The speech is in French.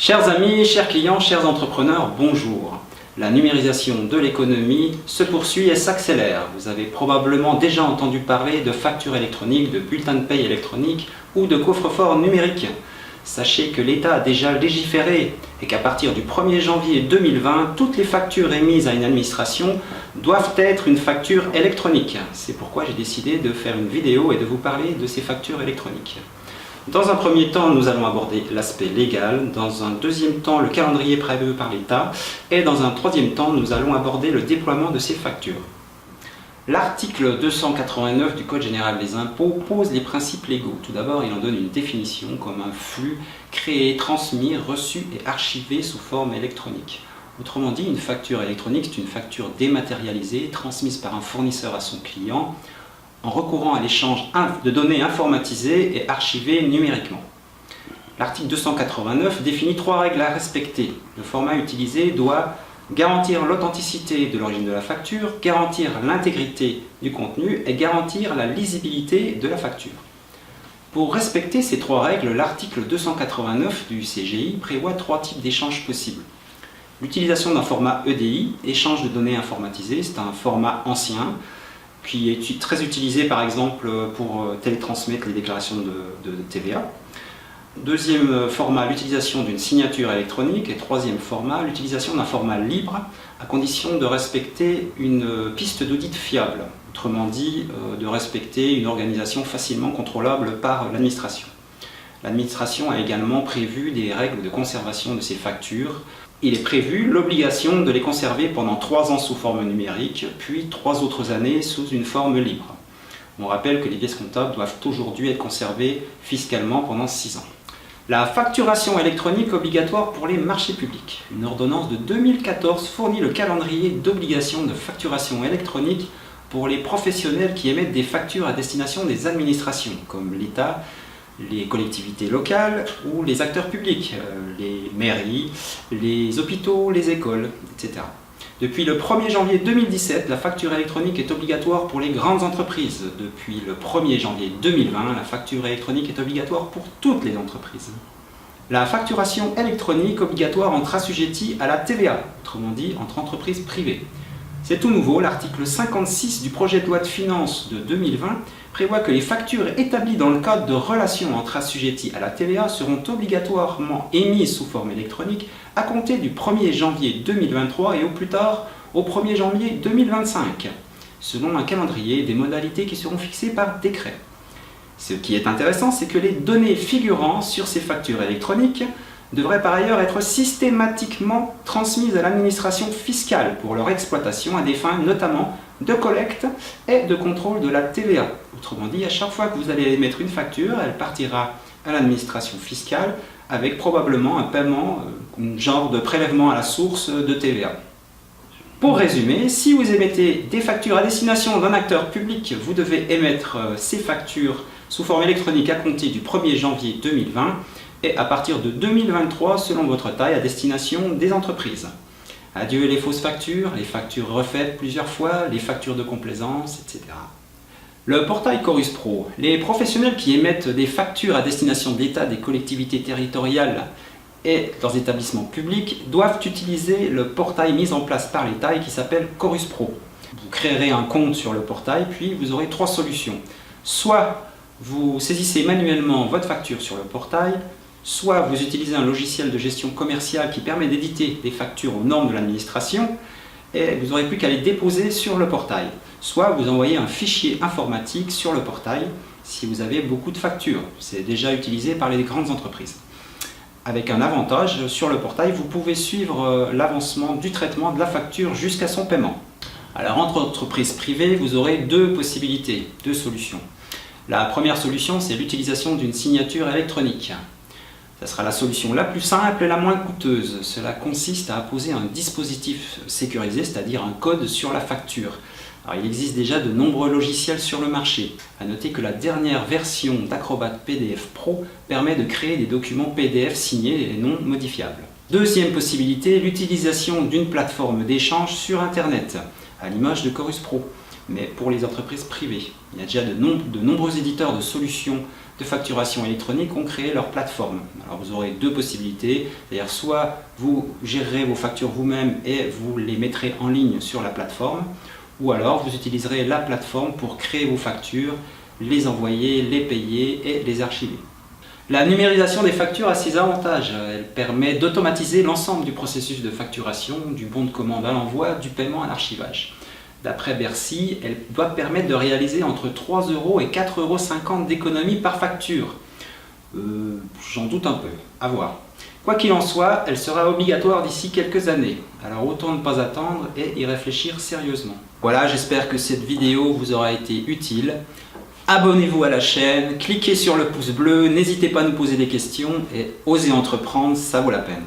Chers amis, chers clients, chers entrepreneurs, bonjour. La numérisation de l'économie se poursuit et s'accélère. Vous avez probablement déjà entendu parler de factures électroniques, de bulletins de paye électroniques ou de coffre-fort numérique. Sachez que l'État a déjà légiféré et qu'à partir du 1er janvier 2020, toutes les factures émises à une administration doivent être une facture électronique. C'est pourquoi j'ai décidé de faire une vidéo et de vous parler de ces factures électroniques. Dans un premier temps, nous allons aborder l'aspect légal, dans un deuxième temps, le calendrier prévu par l'État, et dans un troisième temps, nous allons aborder le déploiement de ces factures. L'article 289 du Code général des impôts pose les principes légaux. Tout d'abord, il en donne une définition comme un flux créé, transmis, reçu et archivé sous forme électronique. Autrement dit, une facture électronique, c'est une facture dématérialisée, transmise par un fournisseur à son client, en recourant à l'échange de données informatisées et archivées numériquement. L'article 289 définit 3 règles à respecter. Le format utilisé doit garantir l'authenticité de l'origine de la facture, garantir l'intégrité du contenu et garantir la lisibilité de la facture. Pour respecter ces 3 règles, l'article 289 du CGI prévoit 3 types d'échanges possibles. L'utilisation d'un format EDI, échange de données informatisées, c'est un format ancien, qui est très utilisé par exemple pour télétransmettre les déclarations de TVA. Deuxième format, l'utilisation d'une signature électronique. Et troisième format, l'utilisation d'un format libre à condition de respecter une piste d'audit fiable. Autrement dit, de respecter une organisation facilement contrôlable par l'administration. L'administration a également prévu des règles de conservation de ces factures. Il est prévu l'obligation de les conserver pendant 3 ans sous forme numérique, puis 3 autres années sous une forme libre. On rappelle que les pièces comptables doivent aujourd'hui être conservées fiscalement pendant 6 ans. La facturation électronique obligatoire pour les marchés publics. Une ordonnance de 2014 fournit le calendrier d'obligation de facturation électronique pour les professionnels qui émettent des factures à destination des administrations, comme l'État, les collectivités locales ou les acteurs publics, les mairies, les hôpitaux, les écoles, etc. Depuis le 1er janvier 2017, la facture électronique est obligatoire pour les grandes entreprises. Depuis le 1er janvier 2020, la facture électronique est obligatoire pour toutes les entreprises. La facturation électronique obligatoire entre assujettis à la TVA, autrement dit entre entreprises privées. C'est tout nouveau, l'article 56 du projet de loi de finances de 2020 prévoit que les factures établies dans le cadre de relations entre assujettis à la TVA seront obligatoirement émises sous forme électronique à compter du 1er janvier 2023 et au plus tard au 1er janvier 2025, selon un calendrier et des modalités qui seront fixées par décret. Ce qui est intéressant, c'est que les données figurant sur ces factures électroniques devraient par ailleurs être systématiquement transmises à l'administration fiscale pour leur exploitation à des fins notamment de collecte et de contrôle de la TVA. Autrement dit, à chaque fois que vous allez émettre une facture, elle partira à l'administration fiscale avec probablement un paiement, un genre de prélèvement à la source de TVA. Pour résumer, si vous émettez des factures à destination d'un acteur public, vous devez émettre ces factures sous forme électronique à compter du 1er janvier 2020 et à partir de 2023 selon votre taille à destination des entreprises. Adieu les fausses factures, les factures refaites plusieurs fois, les factures de complaisance, etc. Le portail Chorus Pro. Les professionnels qui émettent des factures à destination de l'État, des collectivités territoriales et leurs établissements publics doivent utiliser le portail mis en place par l'État et qui s'appelle Chorus Pro. Vous créerez un compte sur le portail, puis vous aurez 3 solutions. Soit vous saisissez manuellement votre facture sur le portail, soit vous utilisez un logiciel de gestion commerciale qui permet d'éditer des factures aux normes de l'administration et vous n'aurez plus qu'à les déposer sur le portail. Soit vous envoyez un fichier informatique sur le portail si vous avez beaucoup de factures. C'est déjà utilisé par les grandes entreprises. Avec un avantage, sur le portail, vous pouvez suivre l'avancement du traitement de la facture jusqu'à son paiement. Alors entre entreprises privées, vous aurez 2 possibilités, 2 solutions. La première solution, c'est l'utilisation d'une signature électronique. Ce sera la solution la plus simple et la moins coûteuse. Cela consiste à apposer un dispositif sécurisé, c'est-à-dire un code sur la facture. Alors, il existe déjà de nombreux logiciels sur le marché. À noter que la dernière version d'Acrobat PDF Pro permet de créer des documents PDF signés et non modifiables. Deuxième possibilité, l'utilisation d'une plateforme d'échange sur Internet, à l'image de Chorus Pro, mais pour les entreprises privées. Il y a déjà de nombreux éditeurs de solutions de facturation électronique ont créé leur plateforme. Alors vous aurez deux possibilités, c'est-à-dire soit vous gérerez vos factures vous-même et vous les mettrez en ligne sur la plateforme, ou alors vous utiliserez la plateforme pour créer vos factures, les envoyer, les payer et les archiver. La numérisation des factures a ses avantages. Elle permet d'automatiser l'ensemble du processus de facturation, du bon de commande à l'envoi, du paiement à l'archivage. D'après Bercy, elle doit permettre de réaliser entre 3 € et 4,50 € d'économie par facture. J'en doute un peu, à voir. Quoi qu'il en soit, elle sera obligatoire d'ici quelques années. Alors autant ne pas attendre et y réfléchir sérieusement. Voilà, j'espère que cette vidéo vous aura été utile. Abonnez-vous à la chaîne, cliquez sur le pouce bleu, n'hésitez pas à nous poser des questions et osez entreprendre, ça vaut la peine.